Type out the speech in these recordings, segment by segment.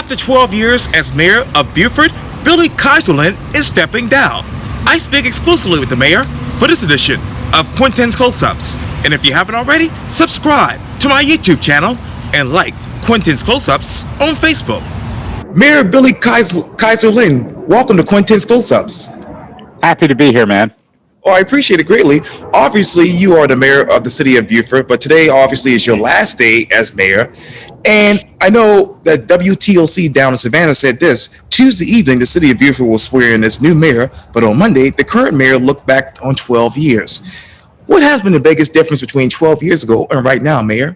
After 12 years as mayor of Beaufort, Billy Keyserling is stepping down. I speak exclusively with the mayor for this edition of Quintin's Close-Ups. And if you haven't already, subscribe to my YouTube channel and like Quintin's Close-Ups on Facebook. Mayor Billy Keyserling, welcome to Quintin's Close-Ups. Happy to be here, man. Oh, I appreciate it greatly. Obviously, you are the mayor of the city of Beaufort, but today obviously is your last day as mayor. And I know that WTOC down in Savannah said this: Tuesday evening, the city of Beaufort will swear in its new mayor, but on Monday, the current mayor looked back on 12 years. What has been the biggest difference between 12 years ago and right now, Mayor?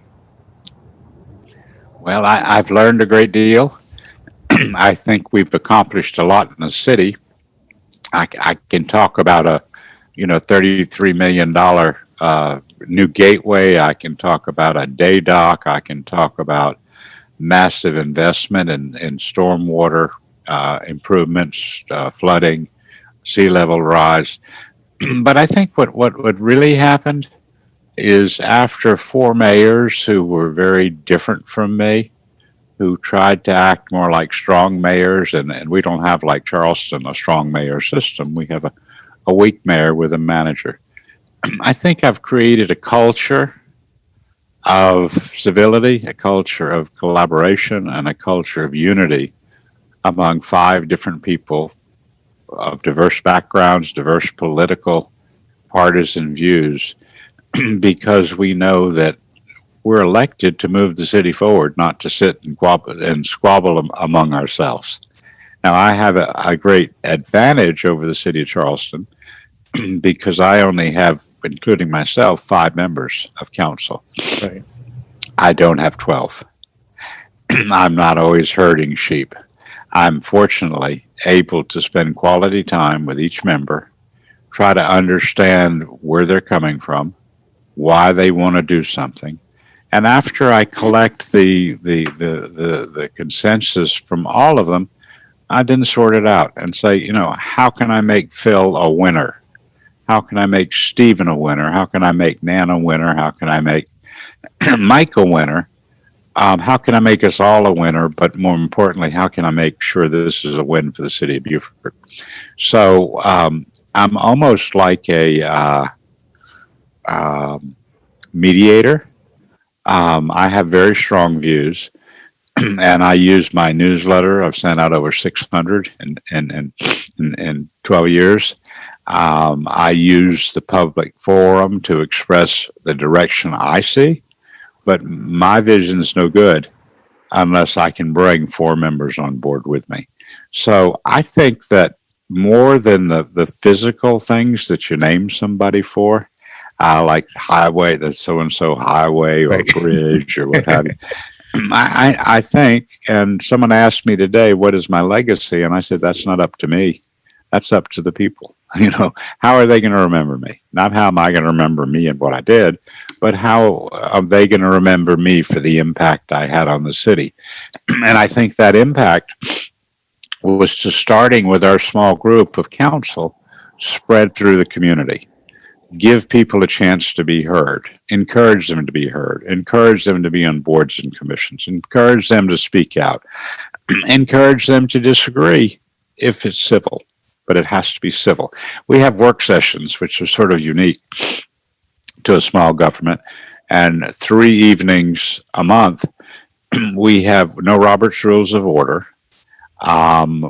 Well, I've learned a great deal. I think we've accomplished a lot in the city. I can talk about a $33 million new gateway. I can talk about a day dock. I can talk about massive investment in stormwater improvements, flooding, sea level rise. But I think what really happened is after 4 mayors who were very different from me, who tried to act more like strong mayors, and we don't have, like Charleston, a strong mayor system. We have a weak mayor with a manager. I think I've created a culture of civility, a culture of collaboration, and a culture of unity among 5 different people of diverse backgrounds, diverse political, partisan views, because we know that we're elected to move the city forward, not to sit and squabble among ourselves. Now, I have a great advantage over the city of Charleston because I only have, including myself, 5 members of council. Right. I don't have 12. I'm not always herding sheep. I'm fortunately able to spend quality time with each member, try to understand where they're coming from, why they want to do something. And after I collect the consensus from all of them, I then sort it out and say, how can I make Phil a winner? How can I make Stephen a winner? How can I make Nan a winner? How can I make Mike a winner? How can I make us all a winner? But more importantly, how can I make sure this is a win for the city of Beaufort? So I'm almost like a mediator. I have very strong views, and I use my newsletter. I've sent out over 600 in 12 years. I use the public forum to express the direction I see, but my vision's no good unless I can bring 4 members on board with me. So I think that more than the physical things that you name somebody for, like highway, the so-and-so highway or bridge or what have you, I think, and someone asked me today, what is my legacy? And I said, that's not up to me. That's up to the people. How are they going to remember me? Not how am I going to remember me and what I did, but how are they going to remember me for the impact I had on the city? And I think that impact was to starting with our small group of council, spread through the community. Give people a chance to be heard, encourage them to be heard, encourage them to be on boards and commissions, encourage them to speak out, encourage them to disagree if it's civil, but it has to be civil. We have work sessions, which are sort of unique to a small government, and 3 evenings a month. We have no Robert's Rules of Order.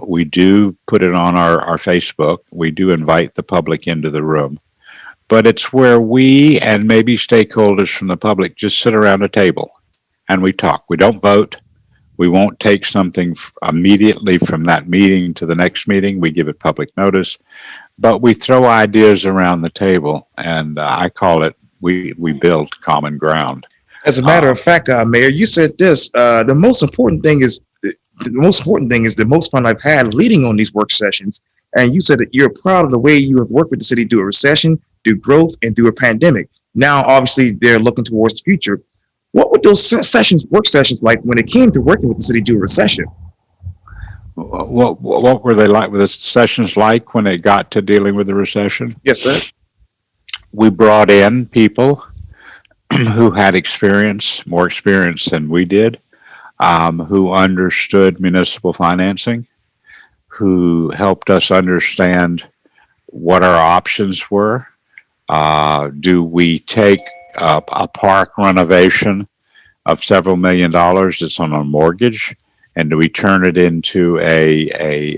We do put it on our Facebook. We do invite the public into the room. But it's where we and maybe stakeholders from the public just sit around a table and we talk. We don't vote. We won't take something immediately from that meeting to the next meeting. We give it public notice, but we throw ideas around the table, and I call it we build common ground. As a matter of fact, Mayor, you said this. The most important thing is the most fun I've had leading on these work sessions. And you said that you're proud of the way you have worked with the city through a recession, through growth, and through a pandemic. Now, obviously, they're looking towards the future. What were those work sessions like when it came to working with the city through a recession? What were they like? Were the sessions like when it got to dealing with the recession? Yes, sir. We brought in people who had experience, more experience than we did. who understood municipal financing, who helped us understand what our options were. Do we take a park renovation of several $1 million that's on a mortgage, and do we turn it into a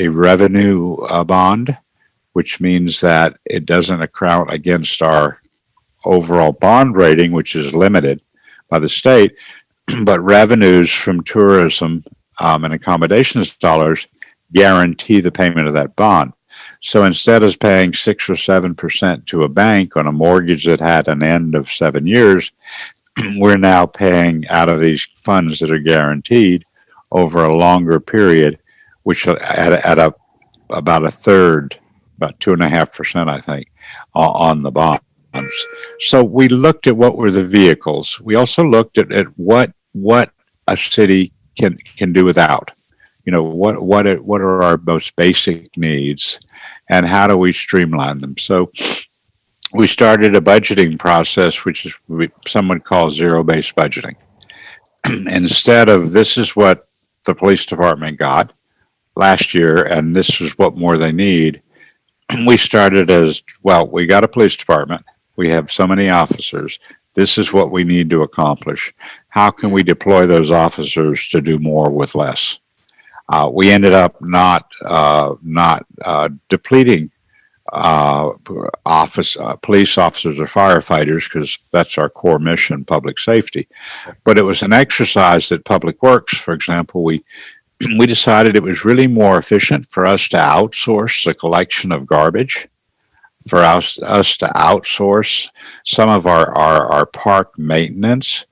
revenue bond, which means that it doesn't account against our overall bond rating, which is limited by the state, but revenues from tourism and accommodations dollars guarantee the payment of that bond. So instead of paying 6 or 7% to a bank on a mortgage that had an end of 7 years, we're now paying out of these funds that are guaranteed over a longer period, which at about a third, about 2.5%, I think, on the bonds. So we looked at what were the vehicles. We also looked at what a city can do without. What are our most basic needs, and how do we streamline them? So we started a budgeting process, which is someone calls zero-based budgeting. Instead of this is what the police department got last year, and this is what more they need, we started as, well, we got a police department. We have so many officers. This is what we need to accomplish. How can we deploy those officers to do more with less? We ended up not depleting police officers or firefighters, because that's our core mission, public safety. But it was an exercise that Public Works, for example, we decided it was really more efficient for us to outsource the collection of garbage, for us to outsource some of our park maintenance,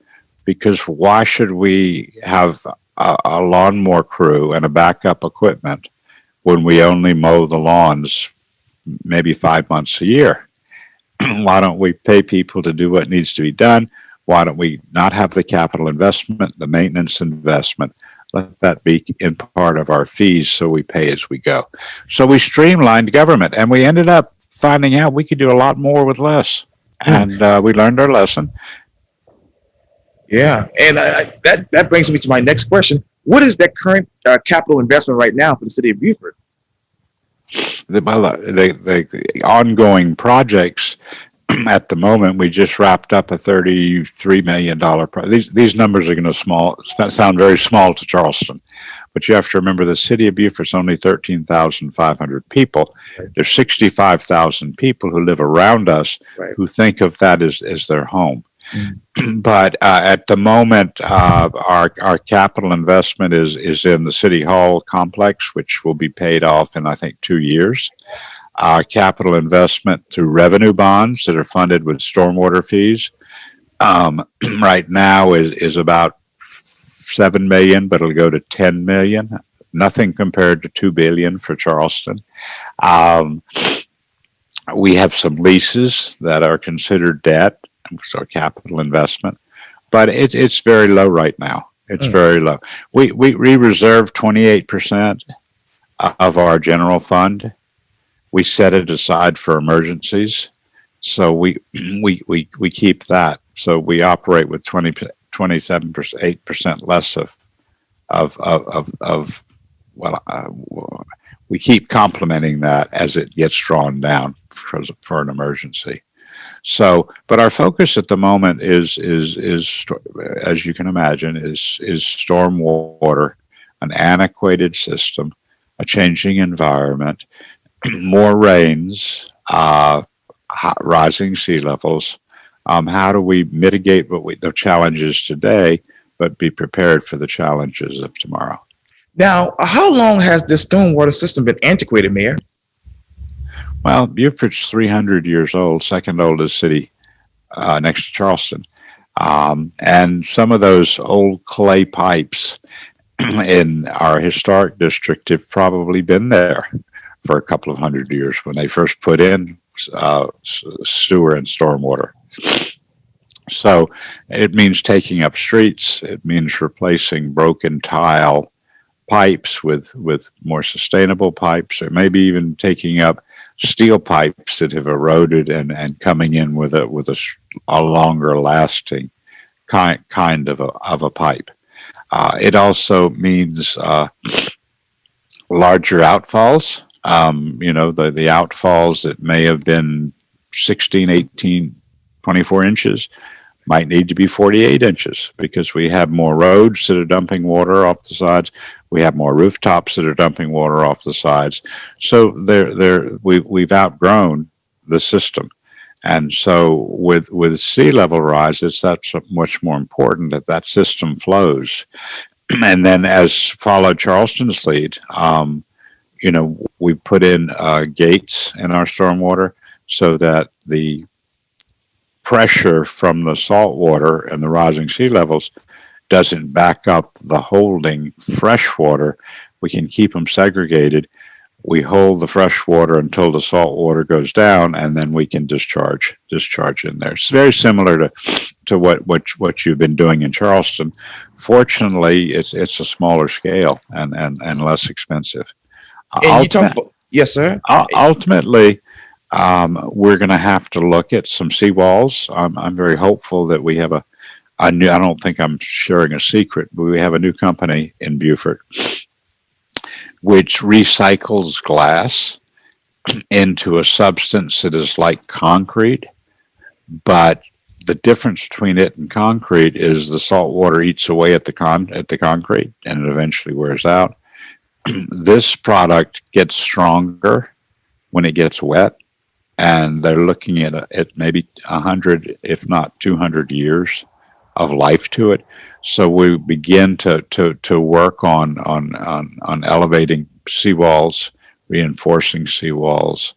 because why should we have a lawnmower crew and a backup equipment when we only mow the lawns maybe 5 months a year? Why don't we pay people to do what needs to be done? Why don't we not have the capital investment, the maintenance investment? Let that be in part of our fees, so we pay as we go. So we streamlined government, and we ended up finding out we could do a lot more with less. And we learned our lesson. Yeah, and that brings me to my next question. What is that current capital investment right now for the city of Beaufort? The ongoing projects at the moment, we just wrapped up a $33 million project. These numbers are going to sound very small to Charleston, but you have to remember the city of Beaufort's only 13,500 people. Right. There's 65,000 people who live around us, Right. who think of that as their home. But at the moment, our capital investment is in the City Hall complex, which will be paid off in, I think, 2 years. Our capital investment through revenue bonds that are funded with stormwater fees right now is about $7 million, but it'll go to $10 million. Nothing compared to $2 billion for Charleston. We have some leases that are considered debt, so capital investment, but it's very low right now. It's very low. We reserve 28% of our general fund. We set it aside for emergencies, so we keep that. So we operate with 27%, 8% less of we keep complementing that as it gets drawn down for an emergency. So, but our focus at the moment is as you can imagine, is stormwater, an antiquated system, a changing environment, more rains, rising sea levels. How do we mitigate the challenges today, but be prepared for the challenges of tomorrow? Now, how long has this stormwater system been antiquated, Mayor? Well, Beaufort's 300 years old, second oldest city next to Charleston. And some of those old clay pipes in our historic district have probably been there for a couple of 100 years when they first put in sewer and stormwater. So it means taking up streets. It means replacing broken tile pipes with more sustainable pipes, or maybe even taking up steel pipes that have eroded and coming in with a longer lasting kind of a pipe. It also means larger outfalls. The outfalls that may have been 16, 18, 24 inches might need to be 48 inches because we have more roads that are dumping water off the sides. We have more rooftops that are dumping water off the sides. So we've outgrown the system. And so with sea level rise, that's much more important that that system flows. And then as follow Charleston's lead, we put in gates in our stormwater so that the pressure from the salt water and the rising sea levels doesn't back up the holding fresh water. We can keep them segregated. We hold the fresh water until the salt water goes down, and then we can discharge in there. It's very similar to what you've been doing in Charleston. Fortunately, it's a smaller scale and less expensive. And you talk about, yes, sir. Ultimately, we're going to have to look at some seawalls. I'm very hopeful that we have I don't think I'm sharing a secret, but we have a new company in Beaufort which recycles glass into a substance that is like concrete, but the difference between it and concrete is the salt water eats away at the concrete and it eventually wears out. This product gets stronger when it gets wet, and they're looking at maybe 100, if not 200 years of life to it. So we begin to work on elevating seawalls, reinforcing seawalls.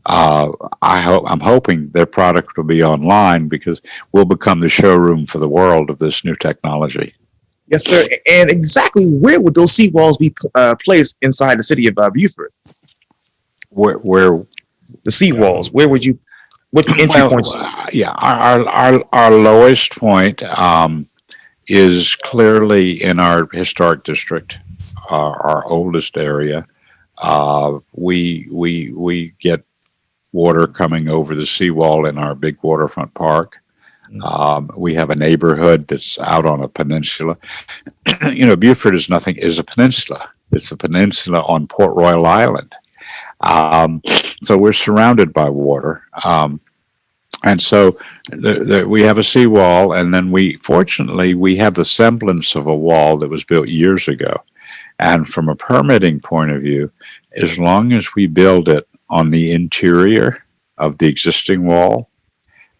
I'm hoping their product will be online because we'll become the showroom for the world of this new technology. Yes, sir. And exactly where would those seawalls be placed inside the city of Beaufort? Where the seawalls? Where would you? What entry points? Yeah, our lowest point is clearly in our historic district, our oldest area. We get water coming over the seawall in our big waterfront park. We have a neighborhood that's out on a peninsula. Beaufort is a peninsula. It's a peninsula on Port Royal Island. So we're surrounded by water. And so we have a seawall, and then fortunately, we have the semblance of a wall that was built years ago. And from a permitting point of view, as long as we build it on the interior of the existing wall,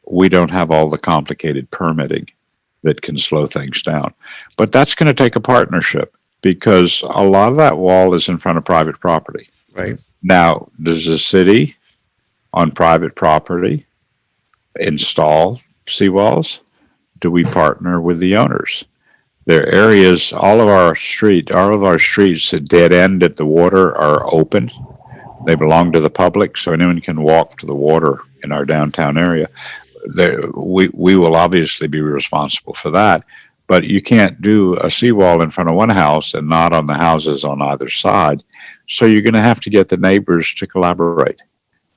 we don't have all the complicated permitting that can slow things down. But that's going to take a partnership because a lot of that wall is in front of private property. Right. Now, does the city on private property install seawalls? Do we partner with the owners? There are areas, all of our streets that dead end at the water are open. They belong to the public, so anyone can walk to the water in our downtown area. We will obviously be responsible for that, but you can't do a seawall in front of one house and not on the houses on either side. So you're going to have to get the neighbors to collaborate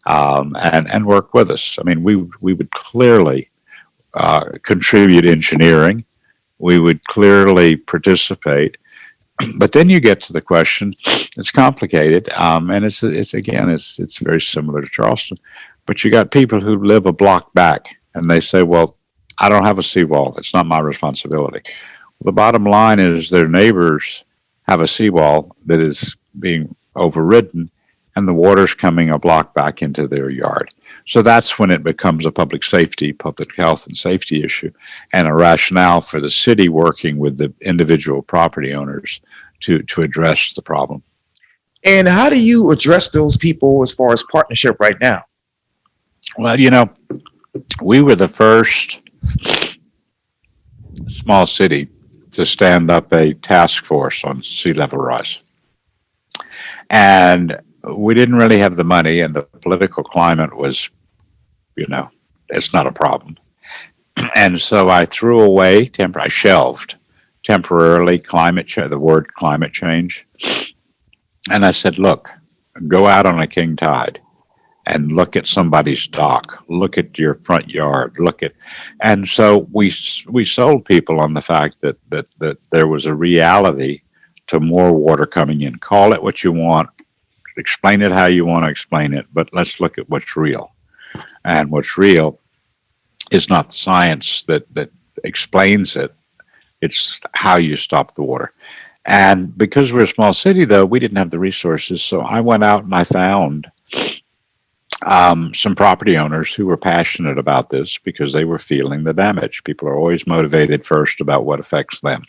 and work with us. I mean, we would clearly contribute engineering. We would clearly participate. But then you get to the question, it's complicated, and it's very similar to Charleston. But you got people who live a block back, and they say, well, I don't have a seawall. It's not my responsibility. Well, the bottom line is their neighbors have a seawall that is being overridden, and the water's coming a block back into their yard. So that's when it becomes a public health and safety issue, and a rationale for the city working with the individual property owners to address the problem. And how do you address those people as far as partnership right now? Well, we were the first small city to stand up a task force on sea level rise. And we didn't really have the money, and the political climate was, it's not a problem. And so I threw away, I shelved temporarily the word climate change. And I said, look, go out on a king tide. and look at somebody's dock, look at your front yard, and so we sold people on the fact that there was a reality to more water coming in. Call it what you want, explain it how you want to explain it, but let's look at what's real. And what's real is not the science that explains it. It's how you stop the water. And because we're a small city, though, we didn't have the resources. So I went out and I found some property owners who were passionate about this because they were feeling the damage. People are always motivated first about what affects them.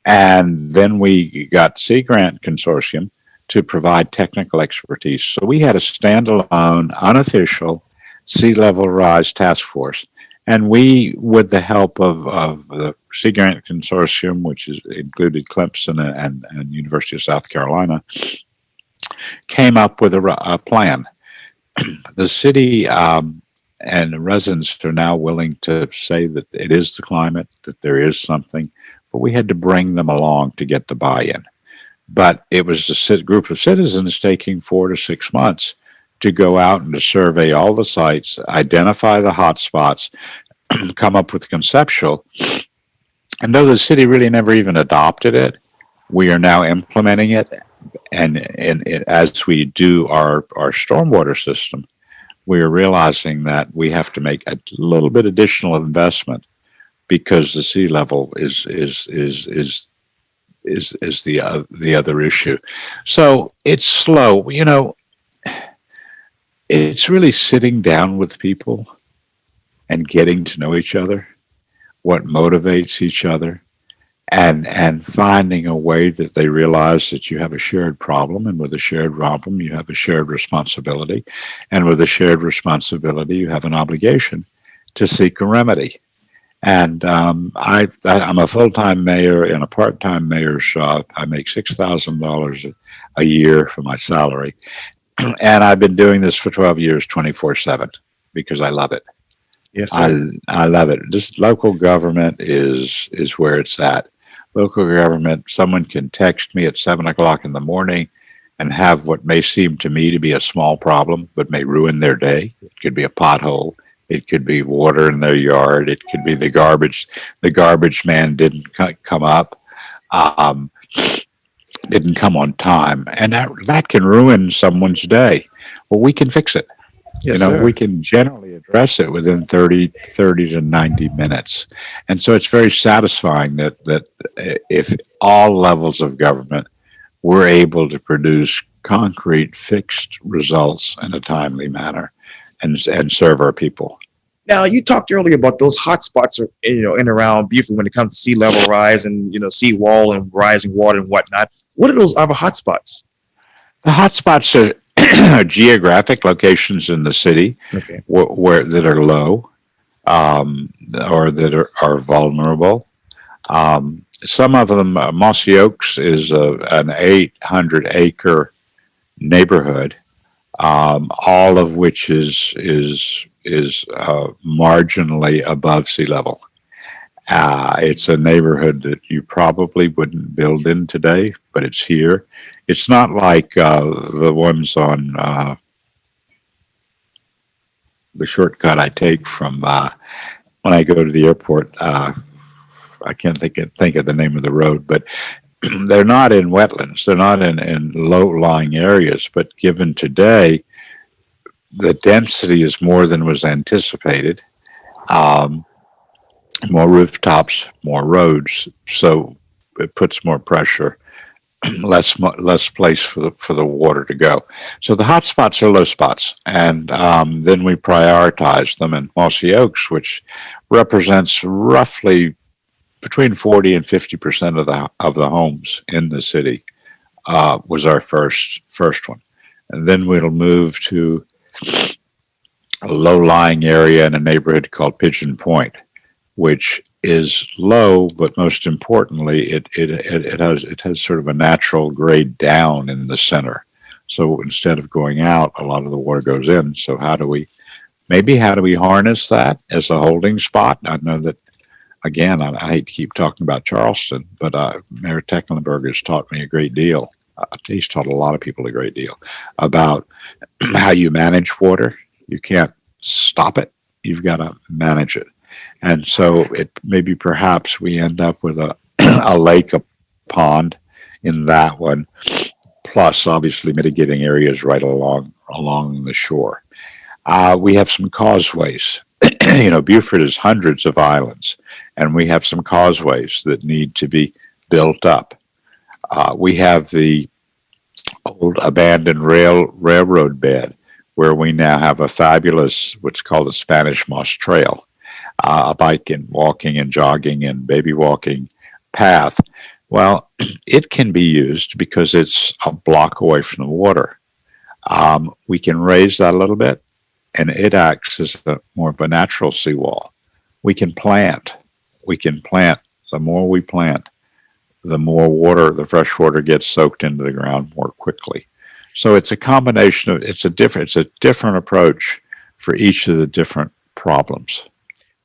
And then we got Sea Grant Consortium to provide technical expertise. So we had a standalone, unofficial sea level rise task force. And we, with the help of the Sea Grant Consortium, which included Clemson and University of South Carolina, came up with a plan. The city and the residents are now willing to say that it is the climate, that there is something, but we had to bring them along to get the buy-in. But it was a group of citizens taking 4 to 6 months to go out and to survey all the sites, identify the hot spots, come up with conceptual. And though the city really never even adopted it, we are now implementing it. And as we do our stormwater system, we are realizing that we have to make a little bit additional investment because the sea level is the other issue. So it's slow. You know, it's really sitting down with people and getting to know each other, what motivates each other, and finding a way that they realize that you have a shared problem, and with a shared problem you have a shared responsibility, and with a shared responsibility you have an obligation to seek a remedy. And I'm a full-time mayor in a part-time mayor's job. I make $6,000 a year for my salary, and I've been doing this for 12 years, 24/7, because I love it. Yes, sir. I love it. This local government is where it's at. Local government, someone can text me at 7 o'clock in the morning and have what may seem to me to be a small problem, but may ruin their day. It could be a pothole. It could be water in their yard. It could be the garbage. The garbage man didn't come up, um, didn't come on time, and that can ruin someone's day. Well, we can fix it. You Yes, know, sir. we can generally address it within 30 to 90 minutes. And so it's very satisfying that if all levels of government were able to produce concrete, fixed results in a timely manner and serve our people. Now, you talked earlier about those hot spots, in around Beaufort when it comes to sea level rise and sea wall and rising water and whatnot. What are those other hot spots? The hotspots are geographic locations in the city Okay. where that are low or that are vulnerable. Some of them, Mossy Oaks is an 800-acre neighborhood, all of which is marginally above sea level. It's a neighborhood that you probably wouldn't build in today, but it's here. It's not like the ones on the shortcut I take from when I go to the airport. I can't think of the name of the road, but they're not in wetlands. They're not in low-lying areas. But given today, the density is more than was anticipated. Um, More rooftops, more roads, so it puts more pressure, less place for the water to go. So the hot spots are low spots, and then we prioritize them. And Mossy Oaks, which represents roughly between 40 and 50% of the homes in the city, was our first one, and then we'll move to a low-lying area in a neighborhood called Pigeon Point, which is low, but most importantly, it has sort of a natural grade down in the center. So instead of going out, a lot of the water goes in. So how do we harness that as a holding spot? I know that, again, I hate to keep talking about Charleston, but Mayor Tecklenburg has taught me a great deal. He's taught a lot of people a great deal about how you manage water. You can't stop it. You've got to manage it. And so it maybe perhaps we end up with a, a lake, a pond in that one, plus obviously mitigating areas right along the shore. We have some causeways. Beaufort is hundreds of islands, and we have some causeways that need to be built up. We have the old abandoned railroad bed, where we now have a fabulous what's called a Spanish Moss Trail, a bike and walking and jogging and baby walking path. Well, it can be used because it's a block away from the water. We can raise that a little bit, and it acts as more of a natural seawall. We can plant. We can plant. The more we plant, the more water, the fresh water gets soaked into the ground more quickly. So it's a combination of it's a different approach for each of the different problems.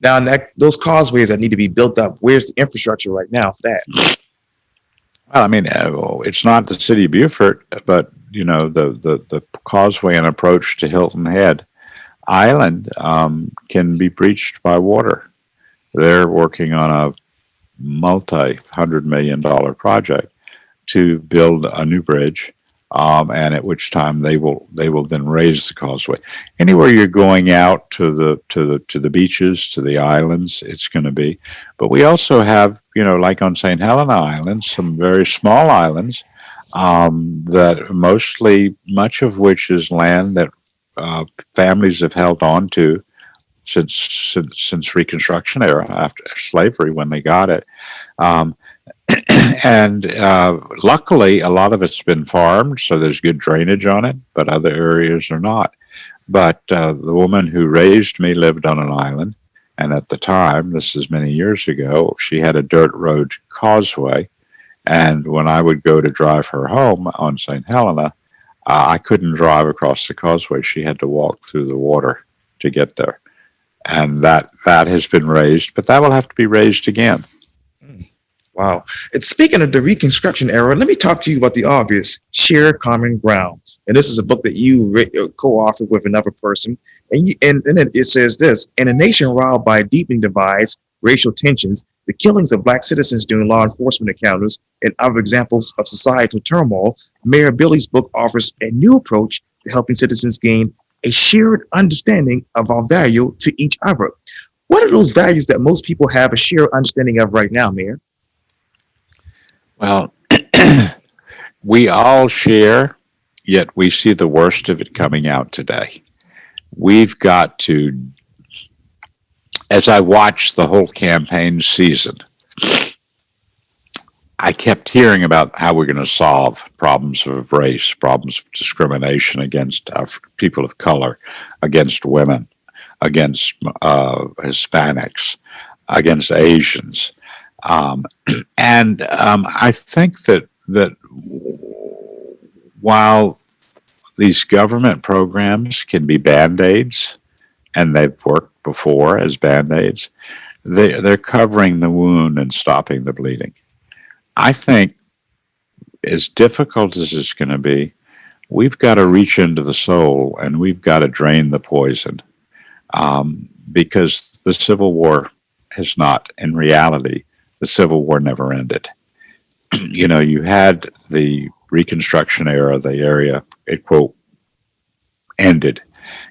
Now, those causeways that need to be built up, where's the infrastructure right now for that? Well, I mean, it's not the city of Beaufort, but the causeway and approach to Hilton Head Island can be breached by water. They're working on a multi-$100 million project to build a new bridge, and at which time they will then raise the causeway. Anywhere you're going out to the beaches, to the islands, it's going to be. But we also have, like on St. Helena Island, some very small islands that much of which is land that families have held on to since Reconstruction era, after slavery when they got it. Um, and luckily, a lot of it's been farmed, so there's good drainage on it, but other areas are not. But the woman who raised me lived on an island, and at the time, this is many years ago, she had a dirt road causeway. And when I would go to drive her home on St. Helena, I couldn't drive across the causeway. She had to walk through the water to get there. And that has been raised, but that will have to be raised again. Wow. And speaking of the Reconstruction era, let me talk to you about the obvious, Share Common Ground. And this is a book that you co-authored with another person. And it says this: in a nation riled by deepening divides, racial tensions, the killings of black citizens during law enforcement encounters, and other examples of societal turmoil, Mayor Billy's book offers a new approach to helping citizens gain a shared understanding of our value to each other. What are those values that most people have a shared understanding of right now, Mayor? Well, we all share, yet we see the worst of it coming out today. We've got to, as I watched the whole campaign season, I kept hearing about how we're going to solve problems of race, problems of discrimination against people of color, against women, against Hispanics, against Asians. And I think that while these government programs can be band-aids, and they've worked before as band-aids, they're covering the wound and stopping the bleeding. I think, as difficult as it's going to be, we've got to reach into the soul and we've got to drain the poison, because the Civil War has not, in reality, the Civil War never ended. You had the Reconstruction era, the area, it quote, ended.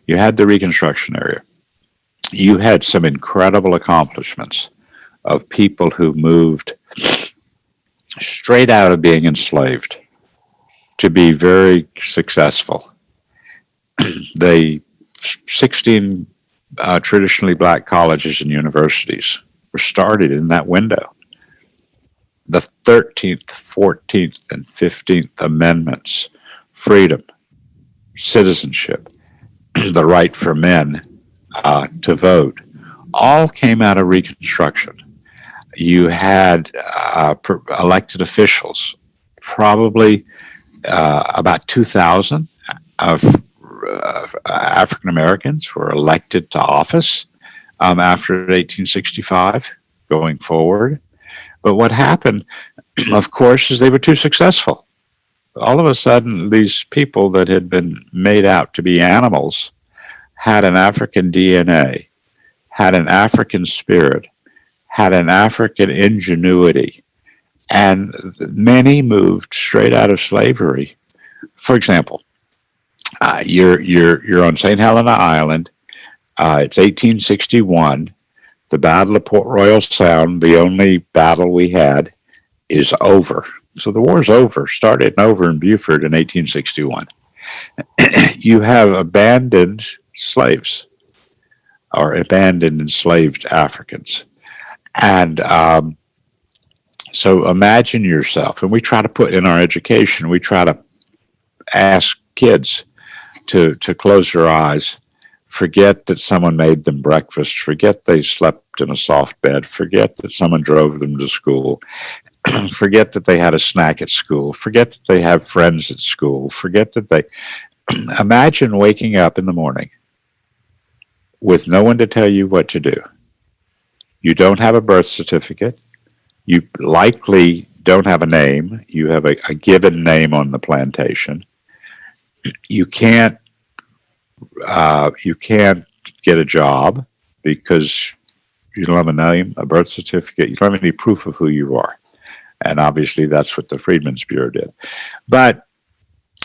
You had the Reconstruction era. You had some incredible accomplishments of people who moved straight out of being enslaved to be very successful. The 16 traditionally black colleges and universities were started in that window. The 13th, 14th, and 15th Amendments, freedom, citizenship, the right for men to vote, all came out of Reconstruction. You had elected officials, probably about 2,000 of African Americans were elected to office after 1865 going forward. But what happened, of course, is they were too successful. all of a sudden, these people that had been made out to be animals had an African DNA, had an African spirit, had an African ingenuity, and many moved straight out of slavery. For example, you're on St. Helena Island. It's 1861. The Battle of Port Royal Sound, the only battle we had, is over. So the war's over, started over in Beaufort in 1861. You have abandoned slaves or abandoned enslaved Africans. And so imagine yourself, and we try to put in our education, we try to ask kids to close their eyes, forget that someone made them breakfast, forget they slept in a soft bed, forget that someone drove them to school, forget that they had a snack at school, forget that they have friends at school, forget that they imagine waking up in the morning with no one to tell you what to do. You don't have a birth certificate. You likely don't have a name. You have a given name on the plantation. You can't get a job because you don't have a name, a birth certificate. You don't have any proof of who you are. And obviously, that's what the Freedmen's Bureau did. But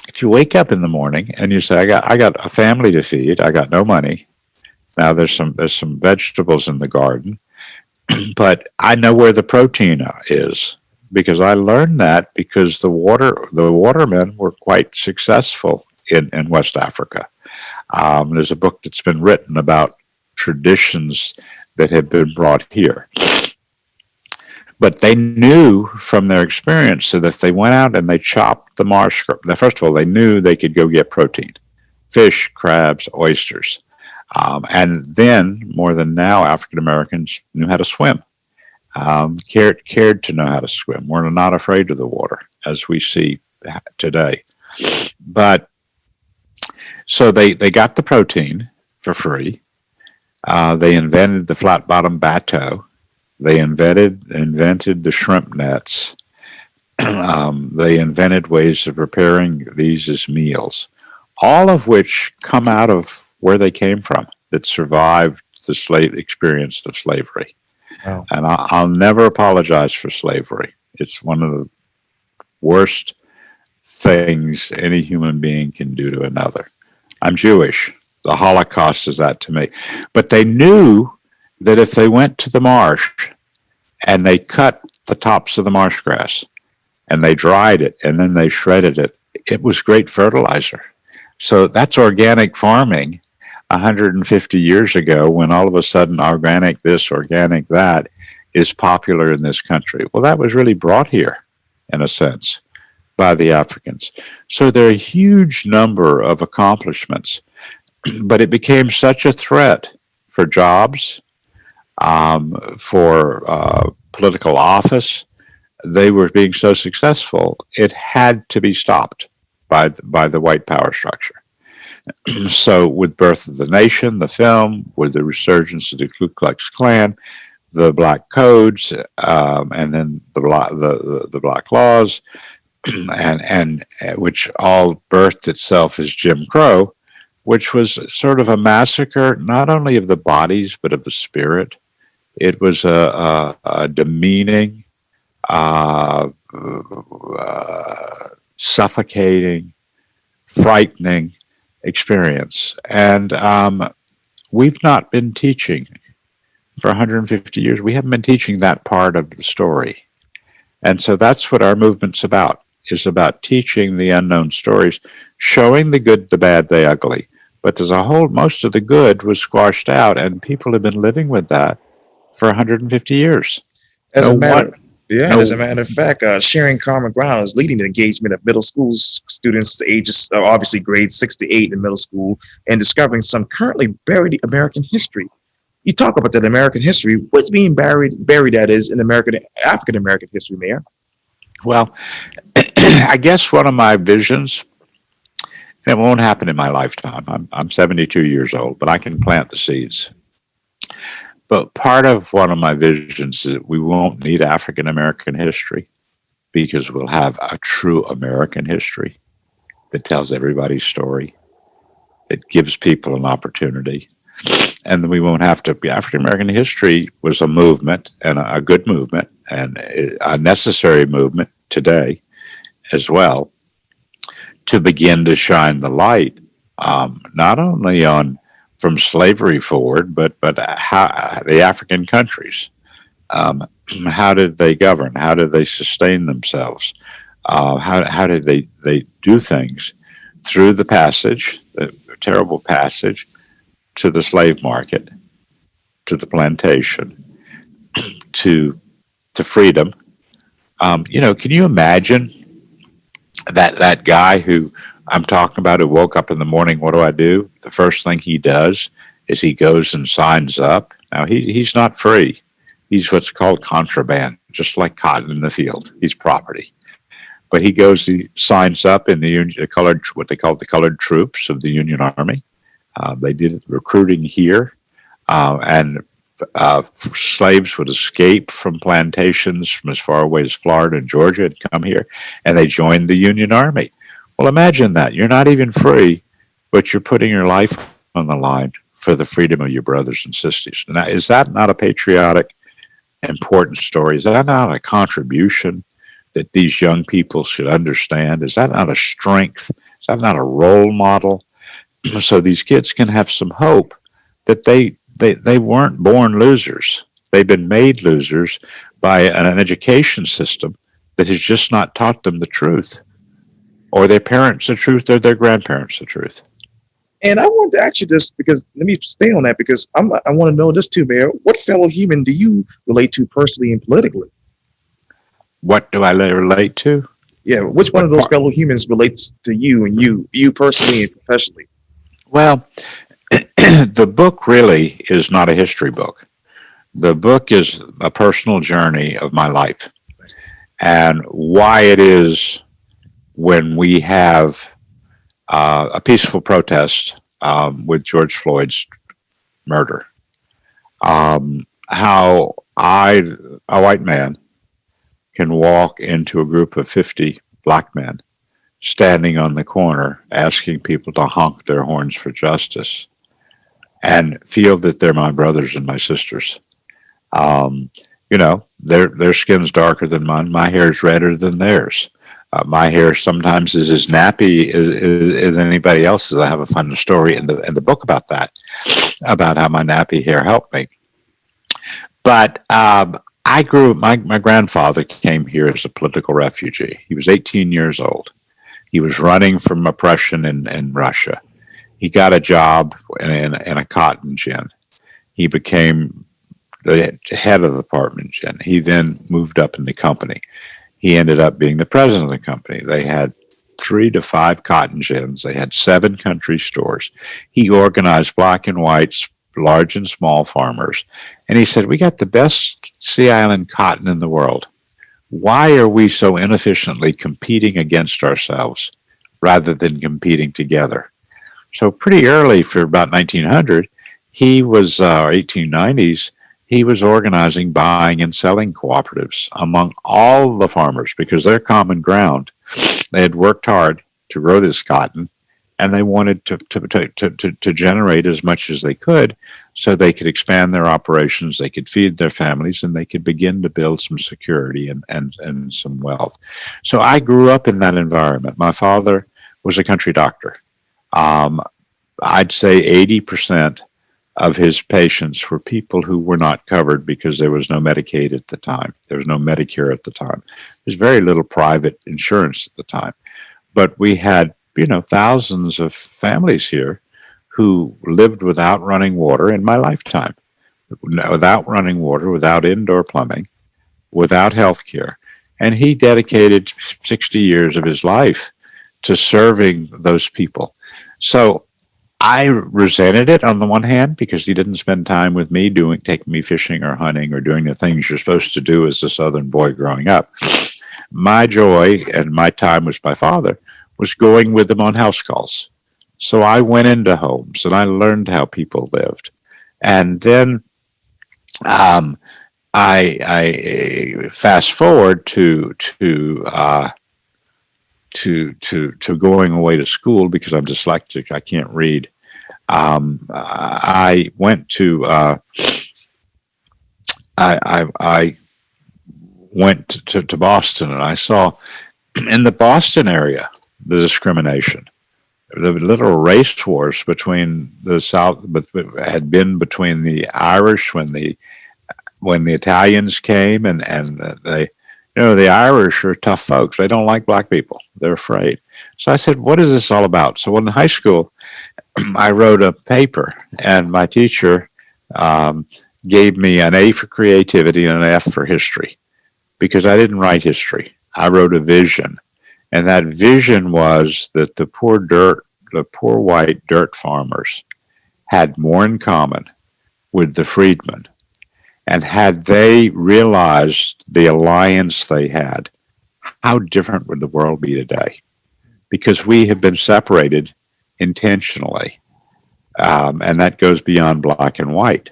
if you wake up in the morning and you say, I got a family to feed. I got no money. Now there's some vegetables in the garden, but I know where the protein is because I learned that because the watermen were quite successful in West Africa. There's a book that's been written about traditions that have been brought here. But they knew from their experience that if they went out and they chopped the marsh, first of all, they knew they could go get protein, fish, crabs, oysters. And then, more than now, African Americans knew how to swim, cared to know how to swim. We're not afraid of the water, as we see today. But so they got the protein for free. They invented the flat bottom bateau. They invented the shrimp nets. They invented ways of preparing these as meals, all of which come out of where they came from, that survived the slave experience of slavery. Wow. And I'll never apologize for slavery. It's one of the worst things any human being can do to another. I'm Jewish. The Holocaust is that to me. But they knew that if they went to the marsh and they cut the tops of the marsh grass and they dried it and then they shredded it, it was great fertilizer. So that's organic farming 150 years ago when all of a sudden organic this, organic that is popular in this country. Well, that was really brought here, in a sense, by the Africans. So there are a huge number of accomplishments, but it became such a threat for jobs, for political office. They were being so successful, it had to be stopped by the white power structure. So with Birth of the Nation, the film, with the resurgence of the Ku Klux Klan, the Black Codes, and then the Black Laws, and which all birthed itself as Jim Crow, which was sort of a massacre not only of the bodies but of the spirit. It was a demeaning, suffocating, frightening experience. And we've not been teaching for 150 years. We haven't been teaching that part of the story. And so that's what our movement's about, is about teaching the unknown stories, showing the good, the bad, the ugly. But there's most of the good was squashed out, and people have been living with that for 150 years. As No a matter, one, yeah, and no, as a matter of fact, sharing common ground is leading the engagement of middle school students, ages obviously grades 6 to 8 in middle school, and discovering some currently buried American history. You talk about that American history. What's being buried that is in African American history, Mayor? well, I guess one of my visions, and it won't happen in my lifetime. I'm 72 years old, but I can plant the seeds. But part of one of my visions is that we won't need African American history. because we'll have a true American history that tells everybody's story, that gives people an opportunity. And we won't have to be. African American history was a movement, and a good movement, and a necessary movement today as well, to begin to shine the light, not only on from slavery forward, but how the African countries, um, how did they govern? How did they sustain themselves? How did they do things through the passage, the terrible passage, to the slave market, to the plantation, to freedom? Can you imagine that guy who I'm talking about, who woke up in the morning? What do I do? The first thing he does is he goes and signs up. Now he's not free. He's what's called contraband, just like cotton in the field. He's property. But he signs up in the colored, what they call the colored troops of the Union Army. They did recruiting here, and slaves would escape from plantations from as far away as Florida and Georgia and come here, and they joined the Union Army. Well, imagine that. You're not even free, but you're putting your life on the line for the freedom of your brothers and sisters. Now, is that not a patriotic, important story? Is that not a contribution that these young people should understand? Is that not a strength? Is that not a role model? So these kids can have some hope that they weren't born losers. They've been made losers by an education system that has just not taught them the truth, or their parents the truth, or their grandparents the truth. And I want to ask you this because let me stay on that because I want to know this too, Mayor. What fellow human do you relate to personally and politically? What do I relate to? Yeah, which one of What those part? fellow humans relates to you and you personally and professionally? Well, the book really is not a history book. The book is a personal journey of my life, and why it is when we have a peaceful protest with George Floyd's murder, how a white man, can walk into a group of 50 black men standing on the corner asking people to honk their horns for justice and feel that they're my brothers and my sisters. Um, their skin's darker than mine. My hair's redder than theirs. My hair sometimes is as nappy as anybody else's. I have a fun story in the book about that, about how my nappy hair helped me. But I grew. My grandfather came here as a political refugee. He was 18 years old. He was running from oppression in Russia. He got a job in a cotton gin. He became the head of the department gin. He then moved up in the company. He ended up being the president of the company. They had 3 to 5 cotton gins. They had 7 country stores. He organized black and whites, large and small farmers. And he said, we got the best Sea Island cotton in the world. Why are we so inefficiently competing against ourselves rather than competing together? So pretty early, for about 1900, he was, 1890s, he was organizing buying and selling cooperatives among all the farmers because their common ground, they had worked hard to grow this cotton, and they wanted to generate as much as they could so they could expand their operations, they could feed their families, and they could begin to build some security and some wealth. So I grew up in that environment. My father was a country doctor. Um, I'd say 80% of his patients were people who were not covered because there was no Medicaid at the time. There was no Medicare at the time. There's very little private insurance at the time. But we had, thousands of families here who lived without running water in my lifetime, without running water, without indoor plumbing, without health care. And he dedicated 60 years of his life to serving those people. So I resented it on the one hand because he didn't spend time with me taking me fishing or hunting or doing the things you're supposed to do as a Southern boy growing up. My joy and my time with my father was going with him on house calls. So I went into homes and I learned how people lived. And then um, I fast forward to going away to school because I'm dyslexic. I can't read. I went to I went to Boston, and I saw in the Boston area the discrimination, the literal race wars between the South, but had been between the Irish when the Italians came, and they, the Irish are tough folks. They don't like black people. They're afraid. So I said, "What is this all about?" So in high school, I wrote a paper, and my teacher um, gave me an A for creativity and an F for history because I didn't write history. I wrote a vision, and that vision was that the poor white dirt farmers had more in common with the freedmen. And had they realized the alliance they had, how different would the world be today? Because we have been separated intentionally, and that goes beyond black and white.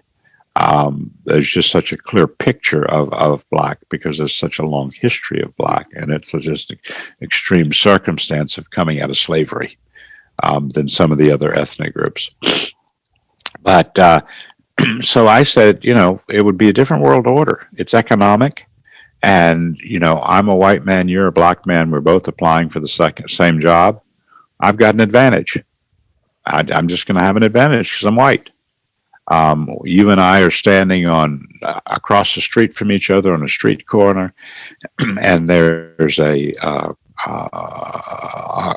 There's just such a clear picture of black because there's such a long history of black, and it's just an extreme circumstance of coming out of slavery than some of the other ethnic groups. But so I said, it would be a different world order. It's economic. And, I'm a white man, you're a black man. We're both applying for the same job. I've got an advantage. I'm just going to have an advantage because I'm white. You and I are standing on across the street from each other on a street corner, and there's a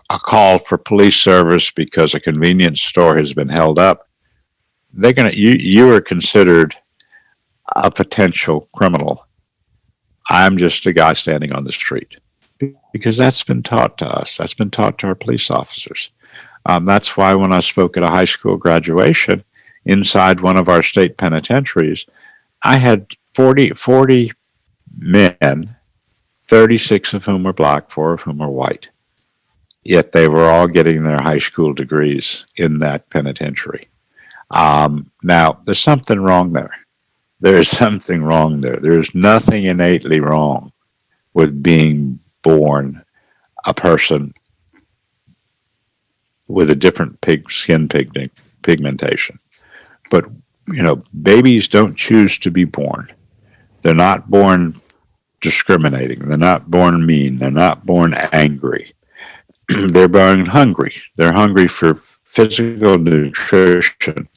call for police service because a convenience store has been held up. You are considered a potential criminal. I'm just a guy standing on the street because that's been taught to us. That's been taught to our police officers. That's why when I spoke at a high school graduation inside one of our state penitentiaries, I had 40 men, 36 of whom were black, 4 of whom were white. Yet they were all getting their high school degrees in that penitentiary. Now, there's something wrong there. There's something wrong there. There's nothing innately wrong with being born a person with a different skin pigmentation. But, babies don't choose to be born. They're not born discriminating. They're not born mean. They're not born angry. They're born hungry. They're hungry for physical nutrition,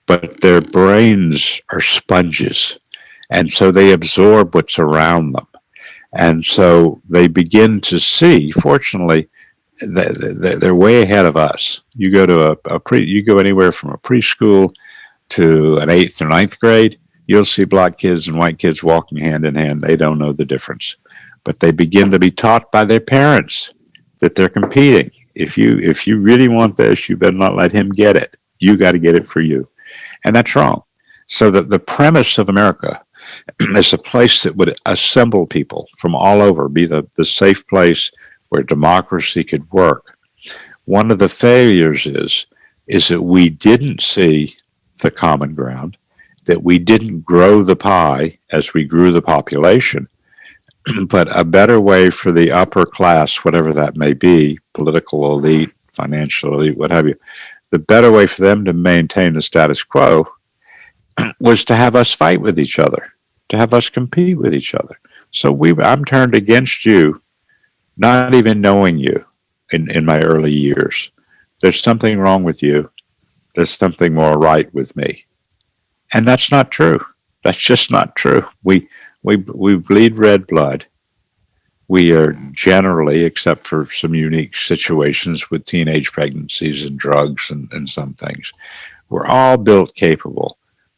but their brains are sponges. And so they absorb what's around them. And so they begin to see, fortunately, they're way ahead of us. You go to you go anywhere from a preschool to an 8th or ninth grade, you'll see black kids and white kids walking hand in hand. They don't know the difference. But they begin to be taught by their parents that they're competing. If you really want this, you better not let him get it. You got to get it for you. And that's wrong. So the premise of America is a place that would assemble people from all over, be the safe place where democracy could work. One of the failures is that we didn't see the common ground, that we didn't grow the pie as we grew the population, but a better way for the upper class, whatever that may be, political elite, financial elite, what have you, the better way for them to maintain the status quo was to have us fight with each other, to have us compete with each other. So I'm turned against you, not even knowing you in my early years. There's something wrong with you. There's something more right with me. And that's not true. That's just not true. We bleed red blood. We are generally, except for some unique situations with teenage pregnancies and drugs and some things, we're all built capable.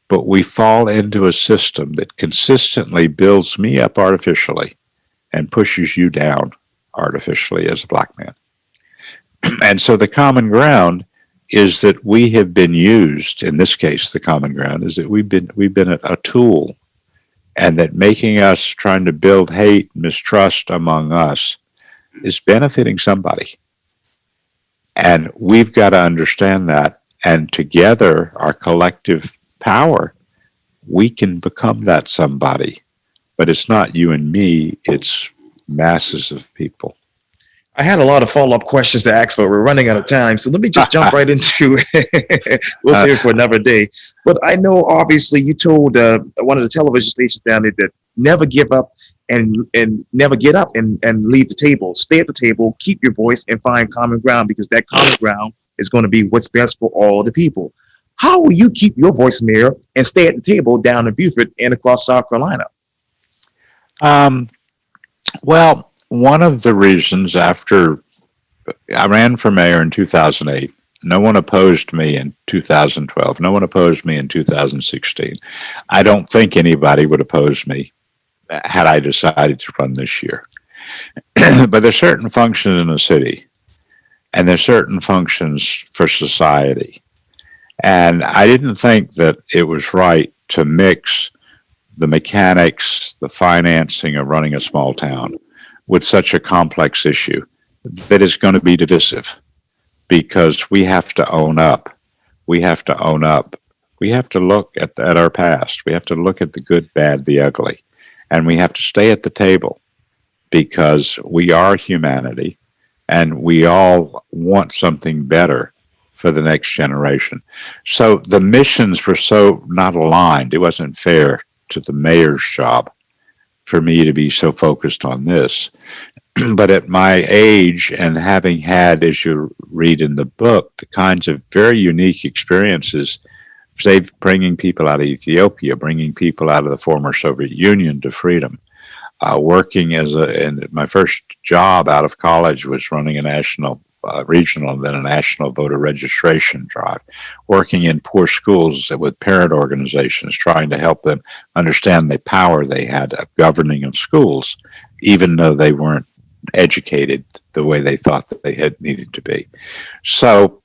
But we fall into a system that consistently builds me up artificially and pushes you down artificially as a black man. And so the common ground is that we have been used, in this case, the common ground is that we've been a tool, and that making us trying to build hate, mistrust among us is benefiting somebody. And we've got to understand that. And together, our collective power we can become that somebody. But it's not you and me, it's masses of people. I had a lot of follow up questions to ask, but we're running out of time. So let me just jump right into we'll save it for another day. But I know, obviously, you told one of the television stations down there that never give up and never get up and leave the table. Stay at the table, keep your voice, and find common ground because that common ground is going to be what's best for all the people. How will you keep your voice, Mayor, and stay at the table down in Beaufort and across South Carolina? um, well, one of the reasons after I ran for mayor in 2008, no one opposed me in 2012. No one opposed me in 2016. I don't think anybody would oppose me had I decided to run this year. But there's certain functions in a city, and there's certain functions for society. And I didn't think that it was right to mix the mechanics, the financing of running a small town with such a complex issue that is going to be divisive because we have to own up. We have to own up. We have to look at our past. We have to look at the good, bad, the ugly. And we have to stay at the table because we are humanity and we all want something better for the next generation. So the missions were so not aligned. It wasn't fair to the mayor's job for me to be so focused on this. But at my age and having had, as you read in the book, the kinds of very unique experiences, say bringing people out of Ethiopia, bringing people out of the former Soviet Union to freedom, working and my first job out of college was running a national, regional, and then a national voter registration drive, working in poor schools with parent organizations, trying to help them understand the power they had of governing of schools, even though they weren't educated the way they thought that they had needed to be. So,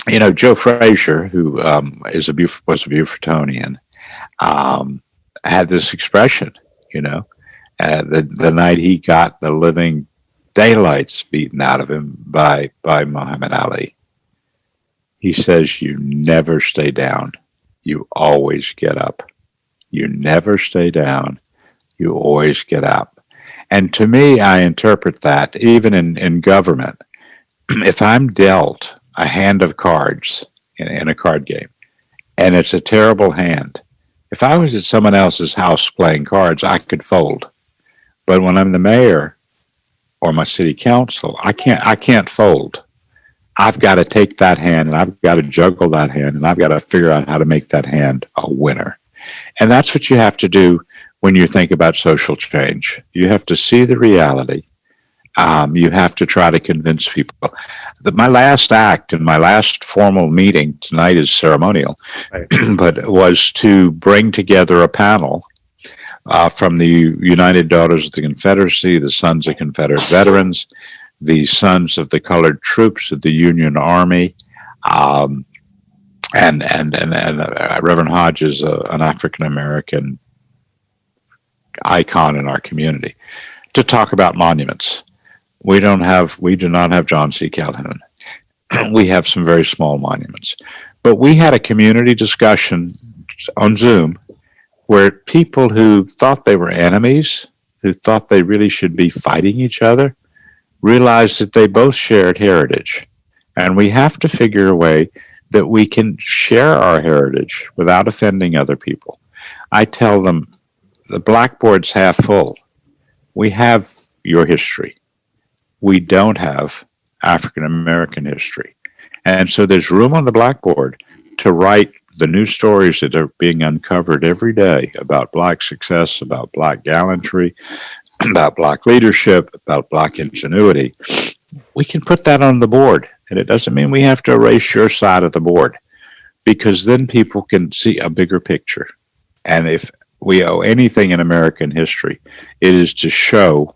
Joe Frazier, who was a Beaufortonian, had this expression, the night he got the living daylights beaten out of him by Muhammad Ali. He says, "You never stay down. You always get up. You never stay down. You always get up." And to me, I interpret that even in government. If I'm dealt a hand of cards in a card game, and it's a terrible hand, if I was at someone else's house playing cards, I could fold. But when I'm the mayor or my city council, I can't fold. I've got to take that hand and I've got to juggle that hand and I've got to figure out how to make that hand a winner. And that's what you have to do when you think about social change. You have to see the reality. You have to try to convince people. My last act and my last formal meeting tonight is ceremonial, Right. but was to bring together a panel from the United Daughters of the Confederacy, the Sons of Confederate Veterans, the Sons of the Colored Troops of the Union Army, and Reverend Hodge is an African American icon in our community, to talk about monuments. We do not have John C. Calhoun. We have some very small monuments, but we had a community discussion on Zoom where people who thought they were enemies, who thought they really should be fighting each other, realized that they both shared heritage. And we have to figure a way that we can share our heritage without offending other people. I tell them, the blackboard's half full. We have your history. We don't have African American history. And so there's room on the blackboard to write the new stories that are being uncovered every day about Black success, about Black gallantry, about Black leadership, about Black ingenuity. We can put that on the board. And it doesn't mean we have to erase your side of the board, because then people can see a bigger picture. And if we owe anything in American history, it is to show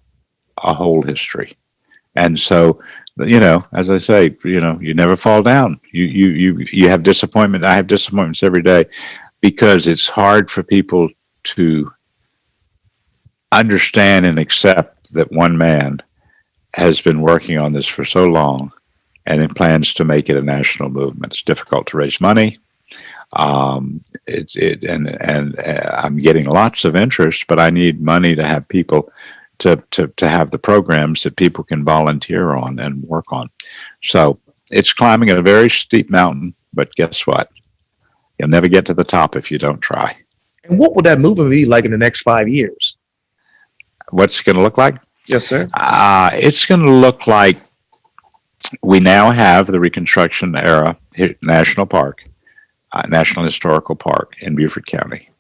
a whole history. And so, as I say, you never fall down. You have disappointment. I have disappointments every day because it's hard for people to understand and accept that one man has been working on this for so long and it plans to make it a national movement. It's difficult to raise money. I'm getting lots of interest, but I need money to have people to have the programs that people can volunteer on and work on. So it's climbing a very steep mountain, but guess what? You'll never get to the top if you don't try. And what will that movement be like in the next 5 years? What's it going to look like? Yes, sir. It's going to look like we now have the Reconstruction Era National Park, National Historical Park in Beaufort County.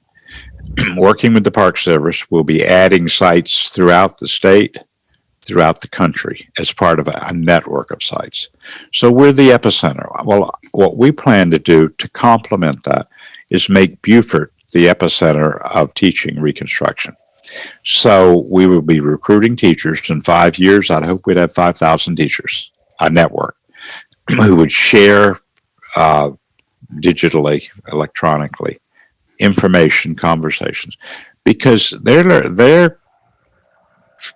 Working with the Park Service, we'll be adding sites throughout the state, throughout the country as part of a network of sites. So we're the epicenter. Well, what we plan to do to complement that is make Beaufort the epicenter of teaching Reconstruction. So we will be recruiting teachers. In 5 years, I'd hope we'd have 5,000 teachers, a network, who would share digitally, electronically, information, conversations, because they're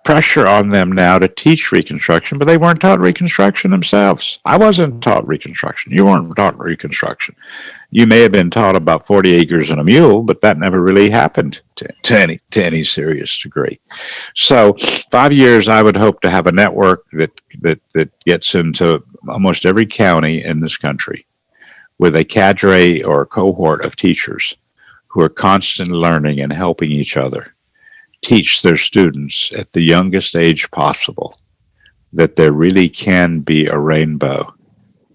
pressure on them now to teach Reconstruction, but they weren't taught Reconstruction themselves. I wasn't taught Reconstruction. You weren't taught Reconstruction. You may have been taught about 40 acres and a mule, but that never really happened to any serious degree. So 5 years, I would hope to have a network that gets into almost every county in this country with a cadre or a cohort of teachers who are constantly learning and helping each other teach their students at the youngest age possible that there really can be a rainbow,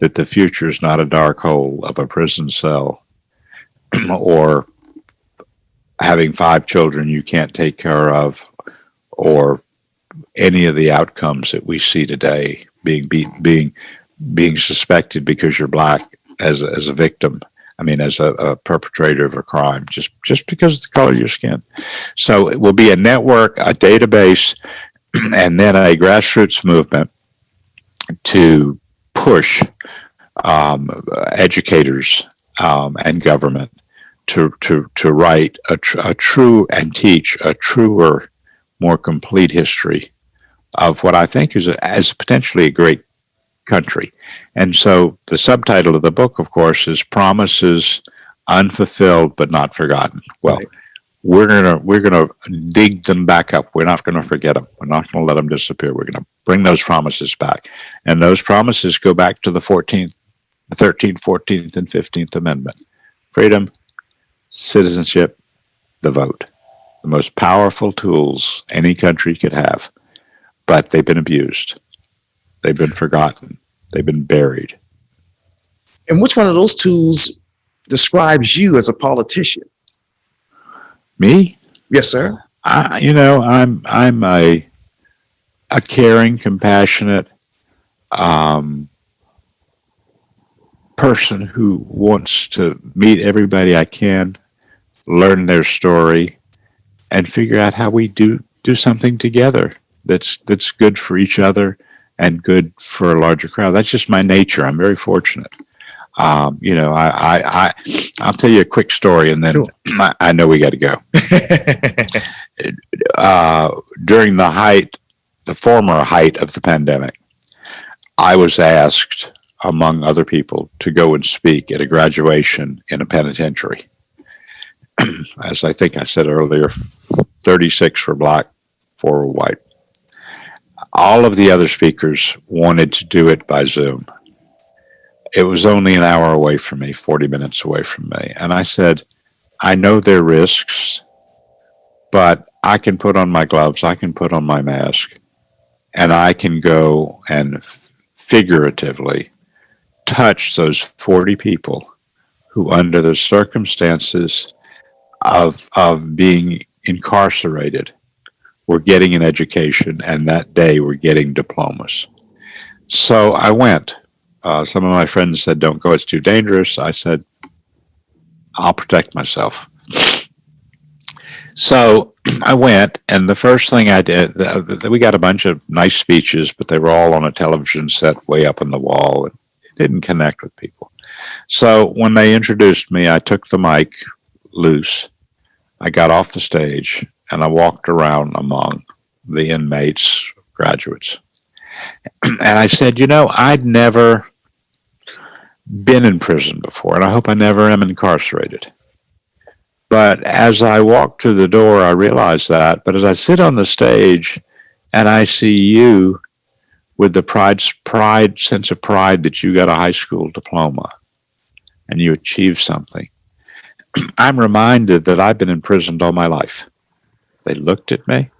that the future is not a dark hole of a prison cell or having 5 children you can't take care of, or any of the outcomes that we see today, being suspected because you're black as a victim. I mean, as a perpetrator of a crime, just because of the color of your skin. So it will be a network, a database, and then a grassroots movement to push educators and government to write a true and teach a truer, more complete history of what I think is potentially a great country. And so the subtitle of the book, of course, is Promises Unfulfilled but Not Forgotten. Well, right. We're gonna dig them back up. We're not gonna forget them. We're not gonna let them disappear. We're gonna bring those promises back. And those promises go back to the 13th, 14th, and 15th Amendment. Freedom, citizenship, the vote. The most powerful tools any country could have. But they've been abused. They've been forgotten. They've been buried. And which one of those tools describes you as a politician? Me? Yes, sir. I'm a caring, compassionate person who wants to meet everybody I can, learn their story, and figure out how we do something together that's good for each other and good for a larger crowd. That's just my nature. I'm very fortunate. I'll tell you a quick story, and then sure. I know we got to go. During the former height of the pandemic, I was asked, among other people, to go and speak at a graduation in a penitentiary. As I think I said earlier, 36 were black, 4 were white. All of the other speakers wanted to do it by Zoom. It was only an hour away from me, 40 minutes away from me. And I said, I know there are risks, but I can put on my gloves, I can put on my mask, and I can go and figuratively touch those 40 people who, under the circumstances of being incarcerated, were getting an education, and that day were getting diplomas. So I went. Some of my friends said, don't go, it's too dangerous. I said, I'll protect myself. So I went, and the first thing I did, we got a bunch of nice speeches, but they were all on a television set way up on the wall, and it didn't connect with people. So when they introduced me, I took the mic loose. I got off the stage, and I walked around among the inmates, graduates. And I said, I'd never been in prison before, and I hope I never am incarcerated. But as I walk to the door, I realize that. But as I sit on the stage and I see you with the sense of pride that you got a high school diploma and you achieved something, I'm reminded that I've been imprisoned all my life. They looked at me.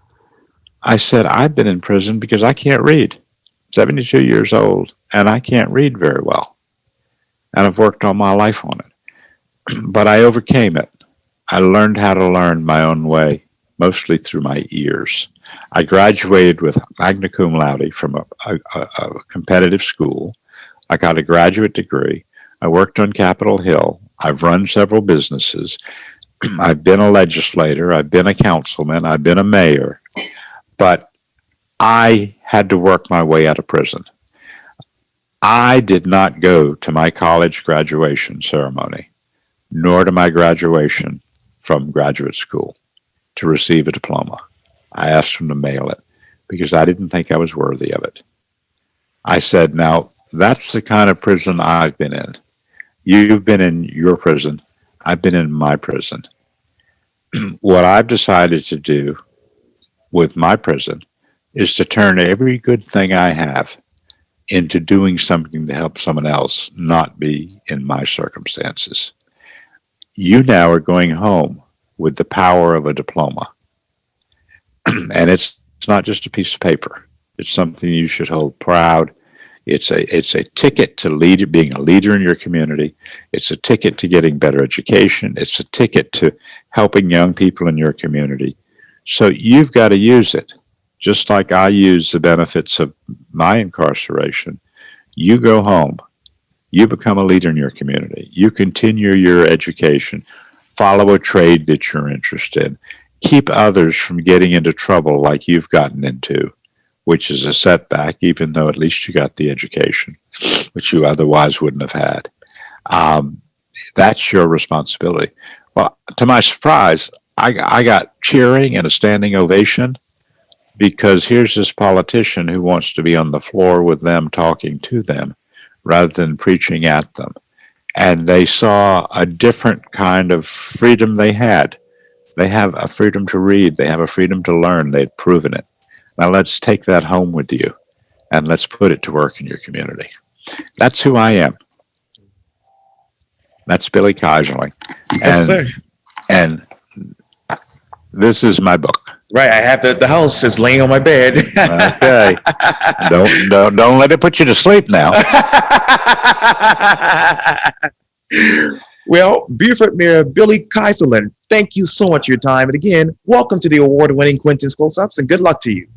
I said, I've been in prison because I can't read. 72 years old, and I can't read very well. And I've worked all my life on it. But I overcame it. I learned how to learn my own way, mostly through my ears. I graduated with magna cum laude from a competitive school. I got a graduate degree. I worked on Capitol Hill. I've run several businesses. I've been a legislator. I've been a councilman. I've been a mayor. But I had to work my way out of prison. I did not go to my college graduation ceremony, nor to my graduation from graduate school to receive a diploma. I asked them to mail it because I didn't think I was worthy of it. I said, now, that's the kind of prison I've been in. You've been in your prison. I've been in my prison. What I've decided to do with my prison is to turn every good thing I have into doing something to help someone else not be in my circumstances. You now are going home with the power of a diploma. And it's not just a piece of paper. It's something you should hold proud. It's a ticket to being a leader in your community. It's a ticket to getting better education. It's a ticket to helping young people in your community. So you've got to use it. Just like I use the benefits of my incarceration, you go home, you become a leader in your community, you continue your education, follow a trade that you're interested in, keep others from getting into trouble like you've gotten into, which is a setback, even though at least you got the education, which you otherwise wouldn't have had. That's your responsibility. Well, to my surprise, I got cheering and a standing ovation because here's this politician who wants to be on the floor with them, talking to them, rather than preaching at them. And they saw a different kind of freedom they had. They have a freedom to read. They have a freedom to learn. They'd proven it. Now let's take that home with you and let's put it to work in your community. That's who I am. That's Billy Keyserling. Yes, sir. And this is my book. Right, I have the house is laying on my bed. Okay. Don't let it put you to sleep now. Well, Beaufort Mayor Billy Keyserling, thank you so much for your time. And again, welcome to the award-winning Quintin's Close-Ups, and good luck to you.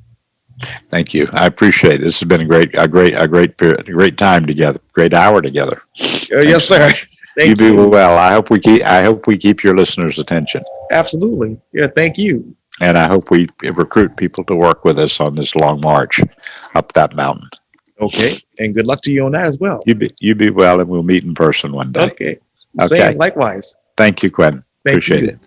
Thank you. I appreciate it. This has been a great time together, great hour together. Yes, sir. Thank you. You be well. I hope we keep your listeners' attention. Absolutely. Yeah, thank you. And I hope we recruit people to work with us on this long march up that mountain. Okay. And good luck to you on that as well. You be well, and we'll meet in person one day. Okay. Same, likewise. Thank you, Quintin. Thank Appreciate you. it.